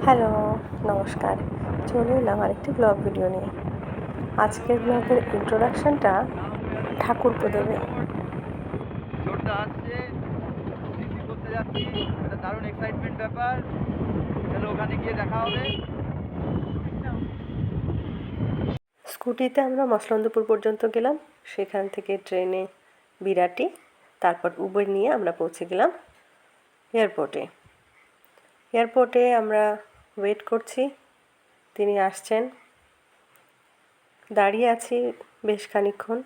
Hello, নমস্কার। চলে এলাম আরেকটি ব্লগ ভিডিও নিয়ে। আজকের ব্লগের ইন্ট্রোডাকশনটা ঠাকুরপো দেবে। ঝড়টা আসছে, রিসিভ করতে যাচ্ছি, এটা দারুণ এক্সাইটমেন্ট ব্যাপার। চলো ওখানে গিয়ে দেখা হবে। স্কুটিতে আমরা মসলন্দপুর পর্যন্ত গেলাম, সেখান থেকে ট্রেনে বিরাটি, তারপর উবের নিয়ে আমরা পৌঁছে গেলাম এয়ারপোর্টে। এয়ারপোর্টে আমরা ওয়েট করছি, তিনি আসছেন। দাঁড়িয়ে আছি বেশ খানিকক্ষণ,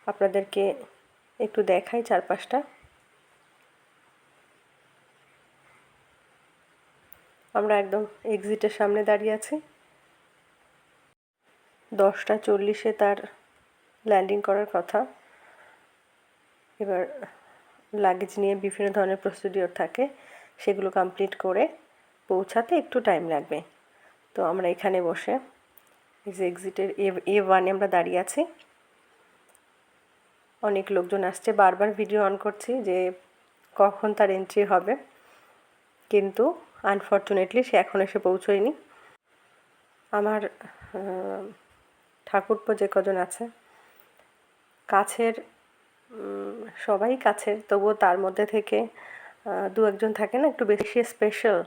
আপনাদেরকে একটু দেখাই চারপাশটা। আমরা একদম এক্সিটের সামনে দাঁড়িয়ে আছি। 10:40 তার ল্যান্ডিং করার কথা। এবার লাগেজ নিয়ে বিভিন্ন ধরনের প্রসিডিওর থাকে, সেগুলো কমপ্লিট করে পৌঁছাতে একটু টাইম লাগবে। তো আমরা এখানে বসে এই যে এক্সিটের A1-এ আমরা দাঁড়িয়ে আছি। অনেক লোকজন আসছে, বারবার ভিডিও অন করছি যে কখন তার এন্ট্রি হবে, কিন্তু আনফর্চুনেটলি সে এখন এসে পৌঁছয়নি। আমার ঠাকুরপো যে কজন আছে কাছের, সবাই কাছের, তবুও তার মধ্যে থেকে দু একজন থাকে না একটু বেশি স্পেশাল,